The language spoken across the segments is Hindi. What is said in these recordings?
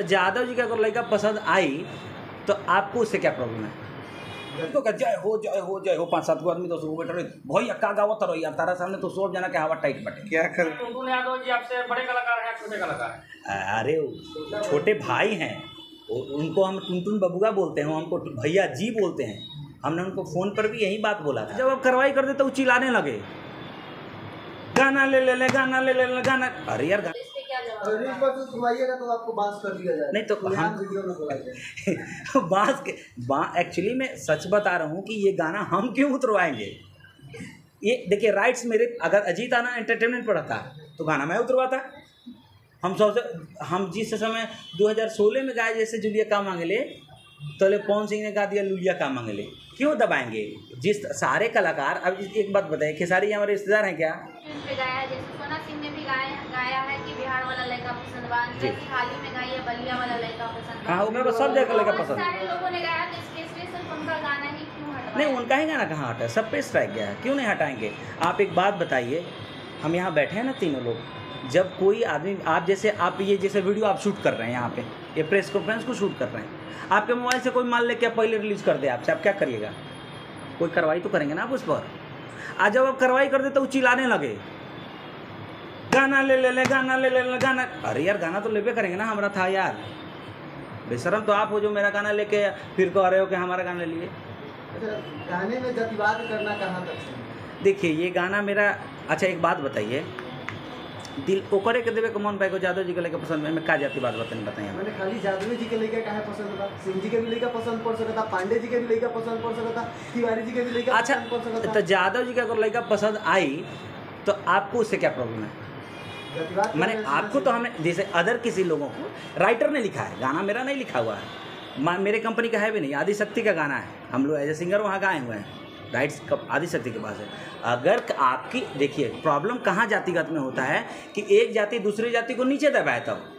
यादव जी का अगर लड़का पसंद आई तो आपको उससे क्या प्रॉब्लम है? तो जय हो 5-7 गो आदमी तो सुबह बैठ रहे भैया का गावत रहो यार तारा सामने तो सब जना के हवा टाइट बटे क्या कर। टुनटुन यादव जी आपसे बड़े कलाकार हैं छोटे कलाकार हैं? अरे छोटे भाई हैं, उनको हम टुनटुन बबुआ बोलते हैं, हमको भैया जी बोलते हैं। हमने उनको फ़ोन पर भी यही बात बोला था। जब आप कार्रवाई कर दे तो वो चिल्लाने लगे गाना ले ले गाना ले ले गाना। अरे यार तो आपको बांस कर दिया जाए। नहीं तो हम बांस एक्चुअली मैं सच बता रहा हूँ कि ये गाना हम क्यों उतरवाएंगे। ये देखिए राइट्स मेरे, अगर अजीत आना एंटरटेनमेंट पर रहता तो गाना मैं उतरवाता। हम जिस समय 2016 में गाए जैसे जुलिया का मांगले तो पवन सिंह ने गा दिया लुलिया का मांगले, क्यों दबाएंगे? जिस सारे कलाकार, अब एक बात बताइए, खेसारी हमारे रिश्तेदार हैं क्या? गाया जैसे सोना सिंह ने भी गाया है कि बिहार वाला लड़का पसंद बा, जैसे हाल ही में गाई है बलिया वाला लड़का पसंद बा। हाँ वो सब जगह लड़का पसंद। सारे लोगों ने गाया तो इसके सिर्फ उनका गाना ही क्यों हटवाया? नहीं उनका ही गाना कहाँ हटा, सब पे स्ट्राइक गया है, क्यों नहीं हटाएंगे? आप एक बात बताइए, हम यहाँ बैठे हैं ना तीनों लोग, जब कोई आदमी आप ये जैसे वीडियो आप शूट कर रहे हैं यहाँ पे, ये प्रेस कॉन्फ्रेंस को शूट कर रहे हैं, आपके मोबाइल से कोई मान लेके पहले रिलीज कर दे आपसे, आप क्या करिएगा? कोई कार्रवाई तो करेंगे ना आप उस पर। आज जब आप कार्रवाई कर दे तो वो चिल्लाने लगे गाना ले ले गाना ले ले गाना। अरे यार गाना तो लेबे करेंगे ना, हमारा था यार। बेशरम तो आप हो जो मेरा गाना लेके फिर कह रहे हो कि हमारा गाना लिए। गाने में जातिवाद करना कहाँ तक? देखिए ये गाना मेरा, अच्छा एक बात बताइए, दिल ओकरे के देवे कमन भाई को यादव जी के लेकर पसंद है, मैं का जाती बात बताइए। मैंने खाली यादव जी के लेकर कहा पसंद था, सिंह जी के भी लेकर पसंद पड़ सकता, पांडे जी के भी लेकर पसंद पड़ सकता, तिवारी जी के भी लेकर अच्छा पसंद पड़ सकता। तो यादव जी का अगर लड़का पसंद आई तो आपको उससे क्या प्रॉब्लम है? मैंने आपको तो हमने जैसे अदर किसी लोगों को राइटर ने लिखा है, गाना मेरा नहीं लिखा हुआ है, मेरे कंपनी का है भी नहीं, आदिशक्ति का गाना है, हम लोग एज ए सिंगर वहाँ गाए हुए हैं, राइट्स कब आदिशक्ति के पास है। अगर आपकी देखिए प्रॉब्लम कहाँ जातिगत में होता है कि एक जाति दूसरी जाति को नीचे दबाए तब,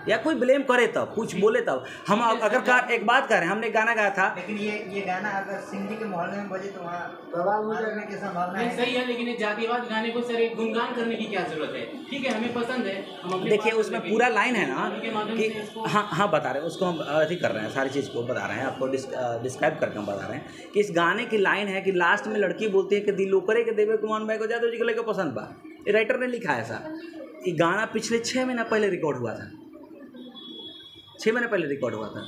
या कोई ब्लेम करे तब, कुछ बोले तब। हम अगर एक बात करें, हमने गाना गाया था, लेकिन ये गाना अगर सिंह जी के मोहल्ले में बजे तो वहाँ बवाल हो करने की संभावना है। सही है, लेकिन जातिवाद गाने को सर एक गुणगान करने की क्या जरूरत है? ठीक है हमें पसंद है, हम देखिए उसमें पूरा लाइन है ना कि हाँ बता रहे हैं उसको, हम अभी कर रहे हैं सारी चीज़ को बता रहे हैं आपको, डिस्क्राइब करके हम बता रहे हैं कि इस गाने की लाइन है कि लास्ट में लड़की बोलती है कि दिल ओकरे के देवे कुमार भाई को यादव जी को लेकर पसंद बा। ये राइटर ने लिखा है ऐसा। ये गाना पिछले 6 महीना पहले रिकॉर्ड हुआ था, 6 महीने पहले रिकॉर्ड हुआ था।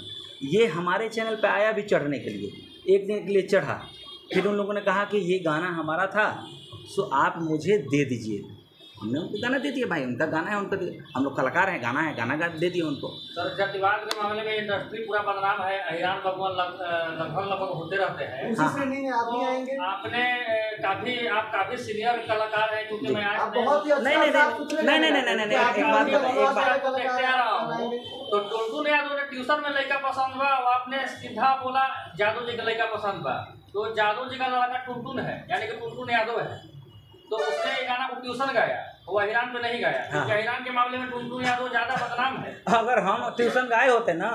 ये हमारे चैनल पे आया भी चढ़ने के लिए, एक दिन के लिए चढ़ा, फिर उन लोगों ने कहा कि ये गाना हमारा था सो आप मुझे दे दीजिए। हमने उनको गाना दे दिया, भाई उनका गाना है, उनको हम लोग कलाकार हैं, गाना है, गाना गा दे दिया उनको। सर जातिवाद के मामले में इंडस्ट्री पूरा बदनाम है, अहिरान भगवान लगभग होते रहते हैं। हाँ। नहीं आप नहीं आएंगे। आपने आप काफी सीनियर कलाकार हैं, क्योंकि मैं आज बहुत ही नहीं एक बात देखते आ रहा हूँ। तो टुनटुन यादव ने ट्यूशन में लड़का पसंद बा, आपने सीधा बोला यादव जी का लड़का पसंद बा, तो यादव जी का लड़का टुनटुन है, यानी कि टुनटुन यादव है, तो उसने ये गाना को ट्यूशन गाया, वो अहिरान पे नहीं गाया। हाँ। अहिरान के मामले में टुनटुन यादव ज्यादा बदनाम है। अगर हम ट्यूशन गाए होते ना,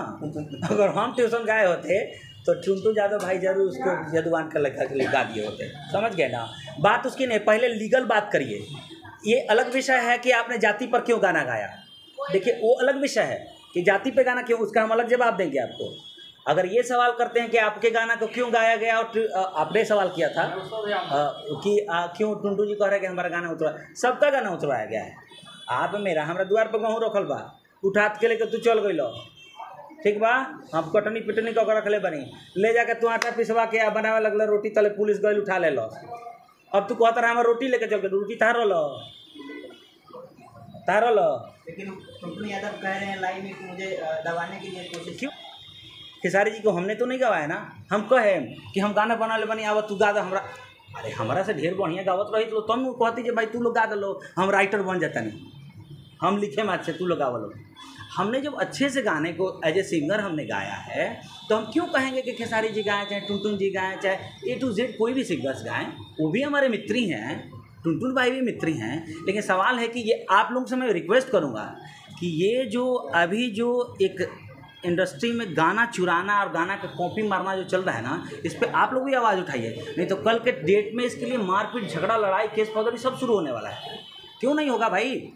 अगर हम ट्यूशन गाए होते तो टुनटुन यादव भाई जरूर उसको जदुआन का लड़का के लिए गा दिए होते, समझ गए ना बात उसकी। नहीं, पहले लीगल बात करिए। ये अलग विषय है कि आपने जाति पर क्यों गाना गाया, देखिए वो अलग विषय है कि जाति पे गाना क्यों, उसका हम अलग जवाब देंगे आपको। अगर ये सवाल करते हैं कि आपके गाना को क्यों गाया गया, और आपने सवाल किया था कि क्यों टुनटुन जी कह रहे हैं कि हमारा गाना उतरवा, सबका गाना उतरवाया गया है। आप मेरा हमारा द्वार पर गहूँ रखल बा, उठा के लेकर तू चल गई लो, ठीक बा, हम कटनी पिटनी कऽ रखले बनी, ले जाके तू आटा पिसवा के बनावे लगल रोटी, तले पुलिस गई उठा ले लो। अब तू कहता रहा हमारा रोटी लेके चल के, रोटी तार लो। लेकिन टुनटुन यादव कह रहे हैं लाइन में कि मुझे दबाने के लिए कोशिश। क्यों? खेसारी जी को हमने तो नहीं गवाया ना, हम कहे कि हम गाना बना ले बनी आवा तू गा दे हमरा। अरे हमारा से ढेर बढ़िया गावत रही तो तुम कहती जे भाई तू लोग गा दलो, हम राइटर बन जाता नहीं, हम लिखे में अच्छे, तू लोग गावा लो। हमने जब अच्छे से गाने को एज ए सिंगर हमने गाया है तो हम क्यों कहेंगे कि खेसारी जी गाएँ, चाहे टुनटुन जी गाएँ, चाहे A to Z कोई भी सिंगर्स गाएँ, वो भी हमारे मित्र ही हैं, टुनटुन भाई भी मित्र हैं। लेकिन सवाल है कि ये आप लोगों से मैं रिक्वेस्ट करूँगा कि ये जो अभी जो एक इंडस्ट्री में गाना चुराना और गाना का कॉपी मारना जो चल रहा है ना, इस पर आप लोग भी आवाज़ उठाइए, नहीं तो कल के डेट में इसके लिए मारपीट, झगड़ा, लड़ाई, केस फौजदारी सब शुरू होने वाला है। क्यों नहीं होगा भाई?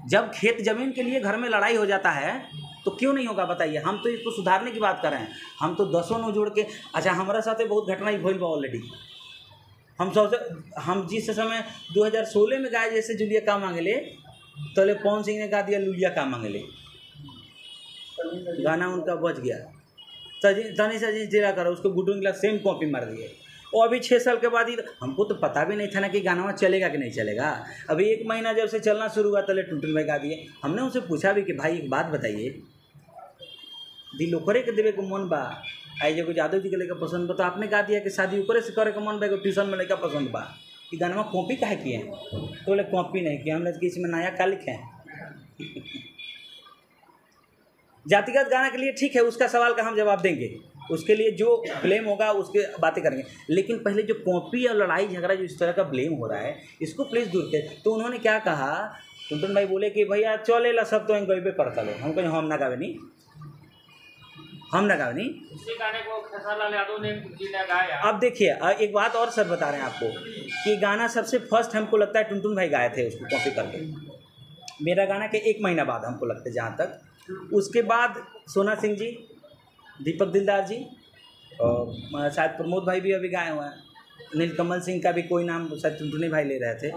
जब खेत ज़मीन के लिए घर में लड़ाई हो जाता है तो क्यों नहीं होगा बताइए। हम तो इसको सुधारने की बात कर रहे हैं, हम तो 10 नो जोड़ के। अच्छा, हमारा साथ बहुत घटना ही भइल बा ऑलरेडी। हम जिस समय 2016 में गाय जैसे जुलिया का मांगले, तले पवन सिंह ने गा दिया लुलिया का मांगले, गाना उनका बच गया। तनी सजी जिला करो उसको गुड्डू गिला सेम कॉपी मार दिए। और अभी 6 साल के बाद ही हमको तो पता भी नहीं था ना कि गाना चलेगा कि नहीं चलेगा। अभी 1 महीना जब से चलना शुरू हुआ तले टुनटुन भाई गा दिए। हमने उनसे पूछा भी कि भाई एक बात बताइए, दिल ओकरे के देवे को मन बा, आई जो यादव जी के लड़का पसंद बा, तो आपने गा दिया कि शादी ओकरे से करे के मन बा, ट्यूशन में लड़का पसंद बा, कि गाना में कॉपी काहे किए हैं? तो बोले कॉपी नहीं किया हमने, इसमें नया का लिखे हैं। जातिगत गाना के लिए ठीक है, उसका सवाल का हम जवाब देंगे, उसके लिए जो ब्लेम होगा उसके बातें करेंगे। लेकिन पहले जो कॉपी और लड़ाई झगड़ा जो इस तरह का ब्लेम हो रहा है, इसको प्लीज़ दूर करें। तो उन्होंने क्या कहा, टुनटुन भाई बोले कि भैया चले ला सब तो गईबे करता लो। हम कहें हम ना गावे नहीं, हम ना गावे नहीं। इसी गाने को खेसारीलाल यादव ने जी ने गाया। अब देखिए एक बात और सर बता रहे हैं आपको कि गाना सबसे फर्स्ट हमको लगता है टुनटुन भाई गाए थे उसको कॉपी करके, मेरा गाना के 1 महीना बाद हमको लगता है जहाँ तक। उसके बाद सोना सिंह जी, दीपक दिलदार जी, और शायद प्रमोद भाई भी अभी गाए हुए हैं, नीलकमल सिंह का भी कोई नाम शायद टुनटुनी भाई ले रहे थे,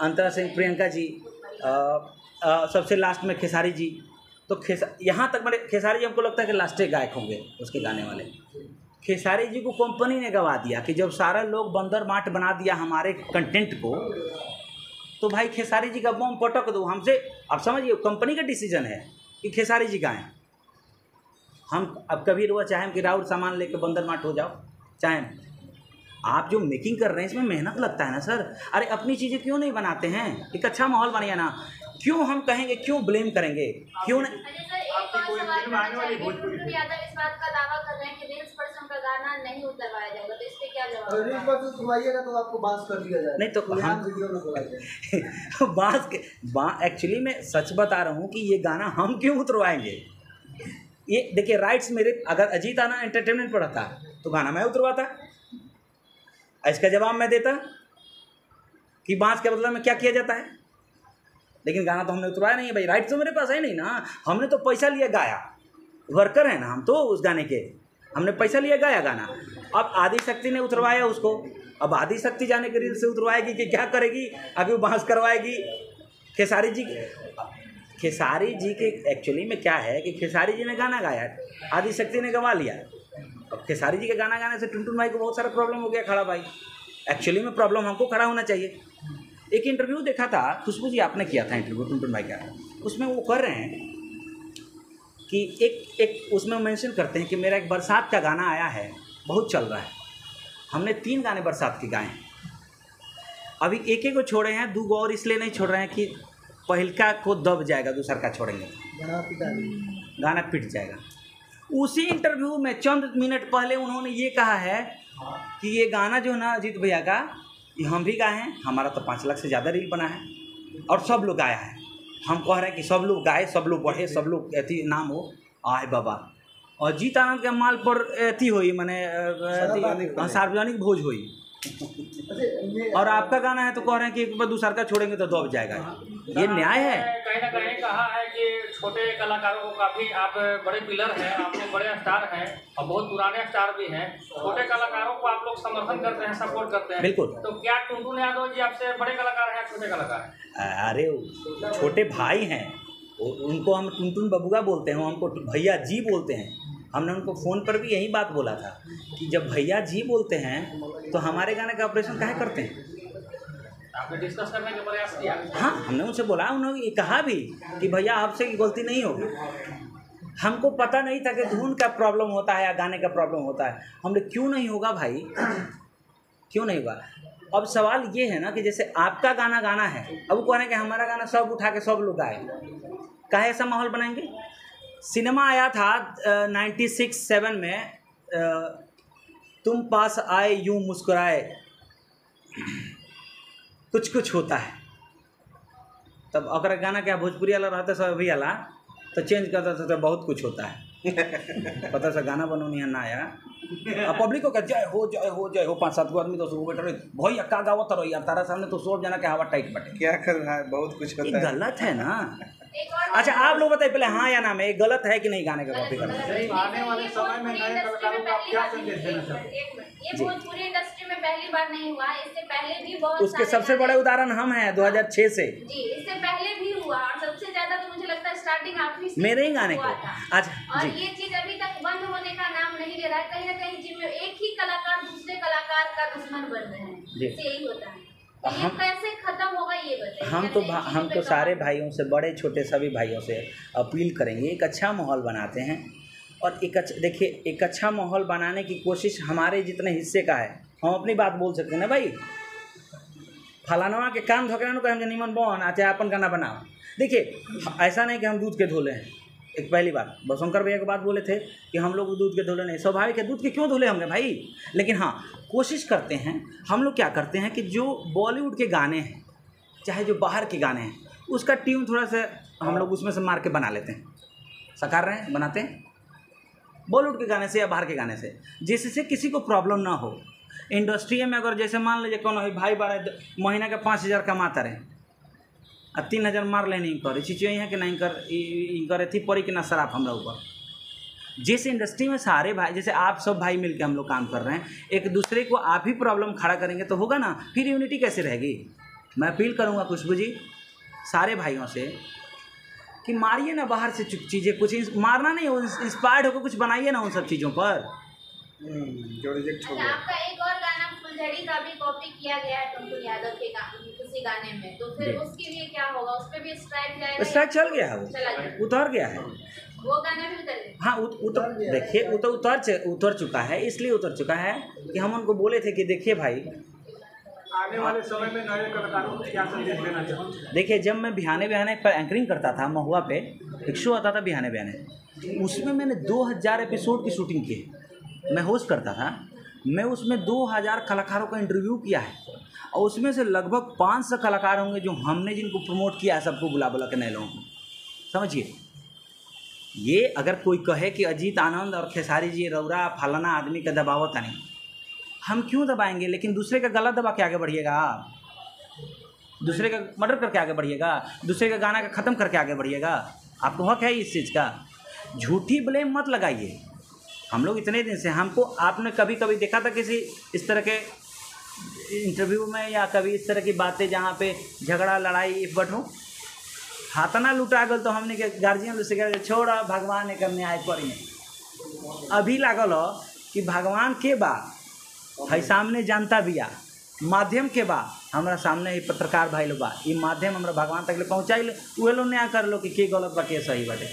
अंतरा सिंह, प्रियंका जी, सबसे लास्ट में खेसारी जी। तो यहाँ तक मैंने खेसारी जी हमको लगता है कि लास्टे गायक होंगे उसके गाने वाले। खेसारी जी को कंपनी ने गवा दिया कि जब सारा लोग बंदर माट बना दिया हमारे कंटेंट को, तो भाई खेसारी जी का बम पटक दो हमसे। अब समझिए कंपनी का डिसीजन है कि खेसारी जी गाएं। हम अब कभी रुआ चाहें कि राउर सामान लेके बंदर माट हो जाओ, चाहें आप जो मेकिंग कर रहे हैं इसमें मेहनत लगता है ना सर। अरे अपनी चीज़ें क्यों नहीं बनाते हैं, एक अच्छा माहौल बनिए ना, क्यों हम कहेंगे, क्यों ब्लेम करेंगे, क्यों नहीं। टुनटुन यादव इस बात का दावा कर रहे हैं कि रील्स पर उनका गाना नहीं उतरवाया जाएगा, तो इस पे क्या जवाब? रील्स पर उतरवाइएगा तो आपको बांस कर दिया जाएगा। नहीं तो हम वीडियो में बोला जाए बांस के एक्चुअली मैं सच बता रहा हूँ कि ये गाना हम क्यों उतरवाएंगे। ये देखिए राइट्स मेरे, अगर अजीत आनंद एंटरटेनमेंट पर रहता तो गाना मैं उतरवाता, इसका जवाब मैं देता कि बांस के बदले में क्या किया जाता है। लेकिन गाना तो हमने उतरवाया नहीं है भाई, राइट तो मेरे पास है नहीं ना, हमने तो पैसा लिया गाया, वर्कर है ना हम तो उस गाने के, हमने पैसा लिया गाया गाना। अब आदिशक्ति ने उतरवाया उसको, अब आदिशक्ति जाने के रील से उतरवाएगी कि क्या करेगी, आगे वो बांस करवाएगी। खेसारी जी के एक्चुअली में क्या है कि खेसारी जी ने गाना गाया, आदिशक्ति ने गवा लिया। अब खेसारी जी के गाना गाने से टुनटुन भाई को बहुत सारा प्रॉब्लम हो गया खड़ा भाई। एक्चुअली में प्रॉब्लम हमको खड़ा होना चाहिए। एक इंटरव्यू देखा था, खुशबू जी आपने किया था इंटरव्यू टुनटुन भाई का, उसमें वो कर रहे हैं कि एक उसमें मेंशन करते हैं कि मेरा एक बरसात का गाना आया है, बहुत चल रहा है, हमने 3 गाने बरसात के गाए हैं, अभी एक को छोड़े हैं, 2 और इसलिए नहीं छोड़ रहे हैं कि पहलका को दब जाएगा, दूसरा का छोड़ेंगे गाना पिट जाएगा। उसी इंटरव्यू में चंद मिनट पहले उन्होंने ये कहा है कि ये गाना जो है ना अजीत भैया का, ये हम भी गाए हैं, हमारा तो 5 लाख से ज़्यादा रील बना है और सब लोग गाया है। हम कह रहे हैं कि सब लोग गाए, सब लोग बढ़े, सब लोग अति नाम हो आए बाबा। और अजीत आनंद के माल पर अति हुई, मैंने सार्वजनिक भोज हुई, और आपका गाना है तो कह रहे हैं कि एक बार दूसरा का छोड़ेंगे तो दब जाएगा। ये न्याय है? कहीं ना कहीं कहा है कि छोटे कलाकारों को काफ़ी, आप बड़े पिलर हैं, आप लोग बड़े स्टार हैं और बहुत पुराने स्टार भी हैं, छोटे कलाकारों को आप लोग समर्थन करते हैं, सपोर्ट करते हैं। बिल्कुल। तो क्या टुनटुन यादव जी आपसे बड़े कलाकार हैं, छोटे कलाकार हैं? अरे छोटे भाई हैं, उनको हम टुनटुन बबुआ बोलते हैं, हमको भैया जी बोलते हैं। हमने उनको फ़ोन पर भी यही बात बोला था कि जब भैया जी बोलते हैं तो हमारे गाने का ऑपरेशन काहे करते हैं। आपने डिस्कस करने का प्रयास किया? हाँ, हमने उनसे बोला, उन्होंने ये कहा भी कि भैया आपसे गलती नहीं होगी। हमको पता नहीं था कि धुन का प्रॉब्लम होता है या गाने का प्रॉब्लम होता है। हमने क्यों नहीं होगा भाई, क्यों नहीं होगा। अब सवाल ये है ना कि जैसे आपका गाना गाना है, अब वो कह रहे हैं कि हमारा गाना सब उठा के सब लोग गाए, काहे ऐसा माहौल बनाएंगे। सिनेमा आया था 96-7 में, तुम पास आए यूं मुस्कुराए कुछ कुछ होता है, तब अगर गाना क्या भोजपुरी वाला रहता सब अभी वाला तो चेंज करता था तो बहुत कुछ होता है। पता सा गाना बनोनी है ना आया, अब पब्लिक को कह जय हो जय हो जय हो, 5-7 को आदमी तो सुबह बैठ रहे भैया का गावत रहो यार, तारा सामने तो सब जना के हवा टाइट बटे, क्या कर रहा है, बहुत कुछ होता है। गलत है ना, एक और अच्छा आप लोग बताइए पहले हाँ या ना में, ये गलत है कि नहीं गाने का कॉपी करना? आने वाले समय में नए कलाकारों को आप क्या संदेश देना चाहते हैं? ये भोजपुरी इंडस्ट्री में पहली बार नहीं हुआ, इससे पहले भी बहुत उसके सारे सबसे बड़े उदाहरण हम हैं 2006 से। जी, इससे पहले भी हुआ और सबसे ज्यादा तो मुझे लगता है स्टार्टिंग आप ही से मेरे ही गाने हुआ को। था। अच्छा और जी, ये चीज अभी तक बंद होने का नाम नहीं ले रहा है। कहीं ना कहीं जिसमें एक ही कलाकार दूसरे कलाकार का दुश्मन बन रहे हैं, जी। इससे यही होता है। तो ये हम- कैसे खत्म होगा ये बताइए। हम तो सारे भाइयों से, बड़े छोटे सभी भाइयों से अपील करेंगे, एक अच्छा माहौल बनाते हैं। और एक अच्छा, देखिए एक अच्छा माहौल बनाने की कोशिश हमारे जितने हिस्से का है, हम अपनी बात बोल सकते हैं ना भाई। फलानवा के कान धोकरानो को हम निमन बन आ चाहे अपन गाना बनाओ। देखिए ऐसा नहीं कि हम दूध के धोले हैं। एक पहली बात बसंकर भैया की बात बोले थे कि हम लोग दूध के धोले नहीं, स्वाभाविक है दूध के क्यों धोले होंगे भाई। लेकिन हाँ कोशिश करते हैं, हम लोग क्या करते हैं कि जो बॉलीवुड के गाने हैं चाहे जो बाहर के गाने हैं उसका ट्यून थोड़ा सा हम लोग उसमें से मार के बना लेते हैं। सकार रहे हैं बनाते हैं बॉलीवुड के गाने से या बाहर के गाने से, जिससे किसी को प्रॉब्लम ना हो। इंडस्ट्री में अगर जैसे मान लीजिए कौन भाई बड़े महीना के 5,000 कमाता रहे और 3,000 मार लेनी कर चीज़ यहाँ कि नहीं कर थी पड़ी कि ना शराब हमरा ऊपर। जिस इंडस्ट्री में सारे भाई जैसे आप सब भाई मिलके हम लोग काम कर रहे हैं, एक दूसरे को आप ही प्रॉब्लम खड़ा करेंगे तो होगा ना, फिर यूनिटी कैसे रहेगी। मैं अपील करूँगा खुशबू जी सारे भाइयों से कि मारिए ना बाहर से चीज़ें, कुछ मारना नहीं हो, इंस्पायर्ड होकर कुछ बनाइए ना उन सब चीज़ों पर। जो रिजेक्ट हो अच्छा, गया। आपका एक और गाना फुलझड़ी का भी कॉपी किया गया है टुनटुन यादव के किसी गाने में, तो फिर जी। उसके लिए क्या होगा? उस पर भी स्ट्राइक जाएगा? स्ट्राइक चल गया है, चला गया, वो उतर गया है। वो गाना भी उतर गया। हाँ देखिए वो तो उतर चुका है, इसलिए उतर चुका है कि हम उनको बोले थे कि देखिए भाई आने वाले समय में नए कलाकारों को क्या संदेश देना चाहते हैं? देखिए जब मैं बिहाने पर एंकरिंग करता था महुआ पे, एक शो आता था बिहाने, उसमें मैंने 2000 एपिसोड की शूटिंग की है। मैं होस्ट करता था, मैं उसमें 2000 कलाकारों का इंटरव्यू किया है और उसमें से लगभग 500 कलाकार होंगे जो हमने जिनको प्रमोट किया है, सबको बुला के नए लोगों को। समझिए ये अगर कोई कहे कि अजीत आनंद और खेसारी जी रौरा फलाना आदमी का दबावता नहीं, हम क्यों दबाएंगे। लेकिन दूसरे का गला दबा के आगे बढ़िएगा आप, दूसरे का मर्डर करके आगे बढ़िएगा, दूसरे का गाना का ख़त्म करके आगे बढ़िएगा। आपको हक है इस चीज़ का, झूठी ब्लेम मत लगाइए। हम लोग इतने दिन से, हमको आपने कभी कभी देखा था किसी इस तरह के इंटरव्यू में या कभी इस तरह की बातें जहाँ पे झगड़ा लड़ाई इफबट हो, हाथना लुटा गल तो हमने के गार्जियन से कह छोड़ा भगवान एक न्याय करी। अभी लागल हो कि भगवान के बा है सामने जनता बिया, माध्यम के बा हमारा सामने ही पत्रकार भाई लोग बा, ये माध्यम हमारा भगवान तक ले पहुँचाई, उहे लोग न्याय कर लो कि के गलत बा के सही बाटे।